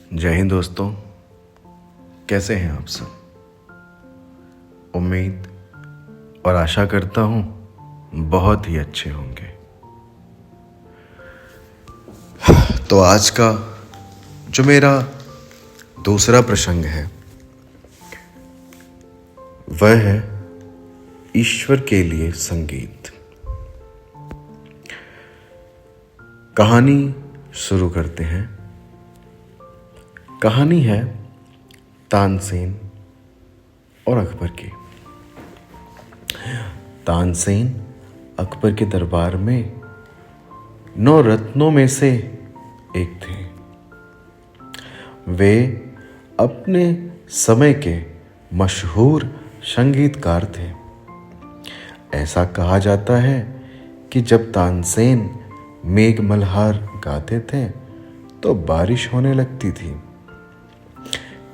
जय हिंद दोस्तों, कैसे हैं आप सब। उम्मीद और आशा करता हूं बहुत ही अच्छे होंगे। तो आज का जो मेरा दूसरा प्रसंग है वह है ईश्वर के लिए संगीत। कहानी शुरू करते हैं। कहानी है तानसेन और अकबर की। तानसेन अकबर के दरबार में 9 रत्नों में से एक थे। वे अपने समय के मशहूर संगीतकार थे। ऐसा कहा जाता है कि जब तानसेन मेघ मल्हार गाते थे तो बारिश होने लगती थी।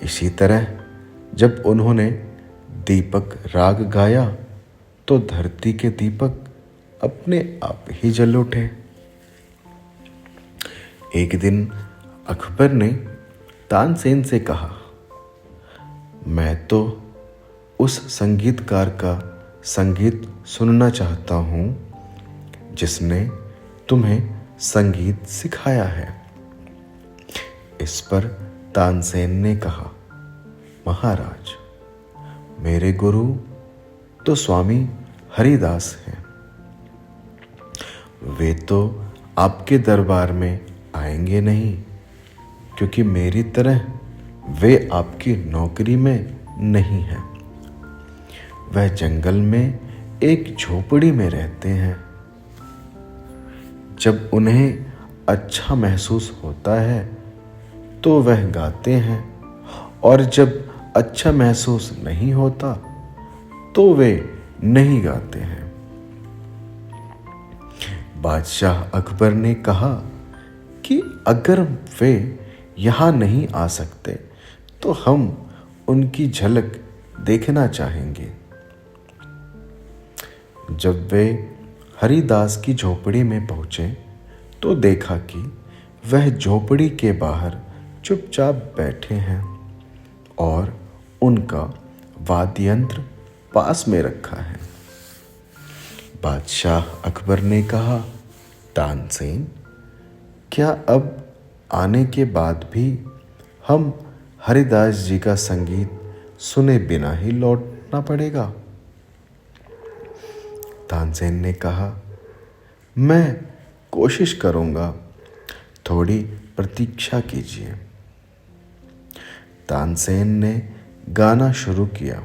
इसी तरह जब उन्होंने दीपक राग गाया तो धरती के दीपक अपने आप ही जल उठे। एक दिन अकबर ने तानसेन से कहा, मैं तो उस संगीतकार का संगीत सुनना चाहता हूं जिसने तुम्हें संगीत सिखाया है। इस पर तानसेन ने कहा, महाराज, मेरे गुरु तो स्वामी हरिदास हैं। वे तो आपके दरबार में आएंगे नहीं, क्योंकि मेरी तरह वे आपकी नौकरी में नहीं हैं। वह जंगल में एक झोपड़ी में रहते हैं। जब उन्हें अच्छा महसूस होता है तो वह गाते हैं, और जब अच्छा महसूस नहीं होता तो वे नहीं गाते हैं। बादशाह अकबर ने कहा कि अगर वे यहां नहीं आ सकते तो हम उनकी झलक देखना चाहेंगे। जब वे हरिदास की झोपड़ी में पहुंचे तो देखा कि वह झोपड़ी के बाहर चुपचाप बैठे हैं और उनका वाद्य यंत्र पास में रखा है। बादशाह अकबर ने कहा, तानसेन, क्या अब आने के बाद भी हम हरिदास जी का संगीत सुने बिना ही लौटना पड़ेगा? तानसेन ने कहा, मैं कोशिश करूंगा, थोड़ी प्रतीक्षा कीजिए। तानसेन ने गाना शुरू किया।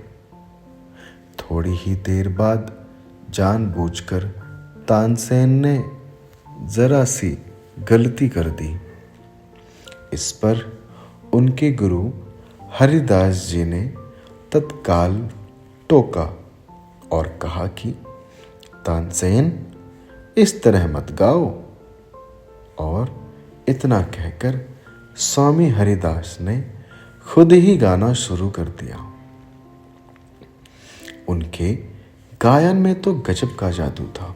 थोड़ी ही देर बाद जानबूझकर तानसेन ने जरा सी गलती कर दी। इस पर उनके गुरु हरिदास जी ने तत्काल टोका और कहा कि तानसेन, इस तरह मत गाओ। और इतना कहकर स्वामी हरिदास ने खुद ही गाना शुरू कर दिया। उनके गायन में तो गजब का जादू था।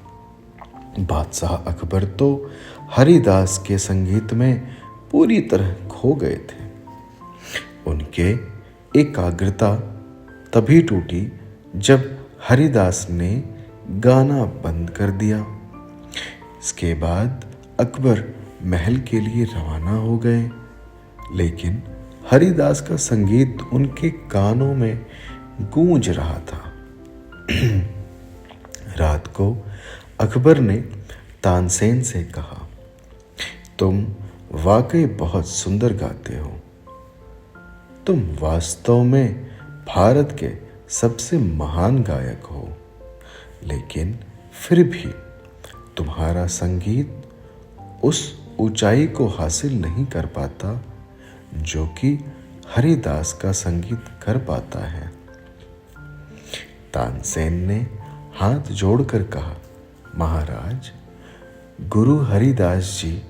बादशाह अकबर तो हरिदास के संगीत में पूरी तरह खो गए थे। उनके एकाग्रता तभी टूटी जब हरिदास ने गाना बंद कर दिया। इसके बाद अकबर महल के लिए रवाना हो गए, लेकिन हरिदास का संगीत उनके कानों में गूंज रहा था। रात को अकबर ने तानसेन से कहा, तुम वाकई बहुत सुंदर गाते हो। तुम वास्तव में भारत के सबसे महान गायक हो, लेकिन फिर भी तुम्हारा संगीत उस ऊंचाई को हासिल नहीं कर पाता जो कि हरिदास का संगीत कर पाता है। तानसेन ने हाथ जोड़कर कहा, महाराज, गुरु हरिदास जी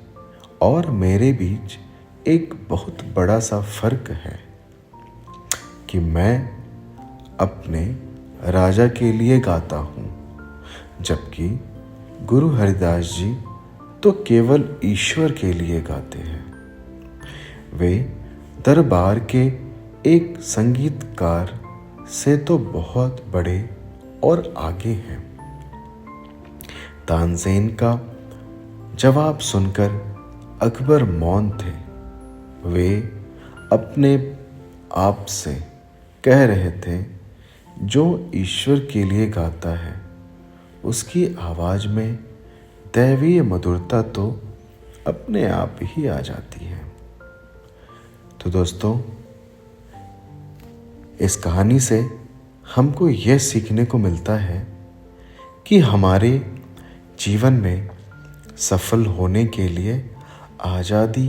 और मेरे बीच एक बहुत बड़ा सा फर्क है कि मैं अपने राजा के लिए गाता हूँ, जबकि गुरु हरिदास जी तो केवल ईश्वर के लिए गाते हैं। वे दरबार के एक संगीतकार से तो बहुत बड़े और आगे हैं। तानसेन का जवाब सुनकर अकबर मौन थे। वे अपने आप से कह रहे थे, जो ईश्वर के लिए गाता है उसकी आवाज में दैवीय मधुरता तो अपने आप ही आ जाती है। तो दोस्तों, इस कहानी से हमको यह सीखने को मिलता है कि हमारे जीवन में सफल होने के लिए आज़ादी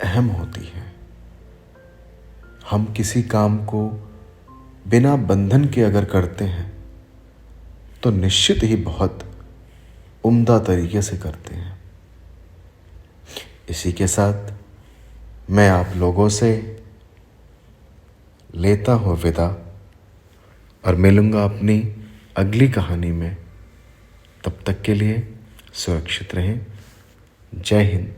अहम होती है। हम किसी काम को बिना बंधन के अगर करते हैं तो निश्चित ही बहुत उम्दा तरीके से करते हैं। इसी के साथ मैं आप लोगों से लेता हूँ विदा और मिलूँगा अपनी अगली कहानी में। तब तक के लिए सुरक्षित रहें। जय हिंद।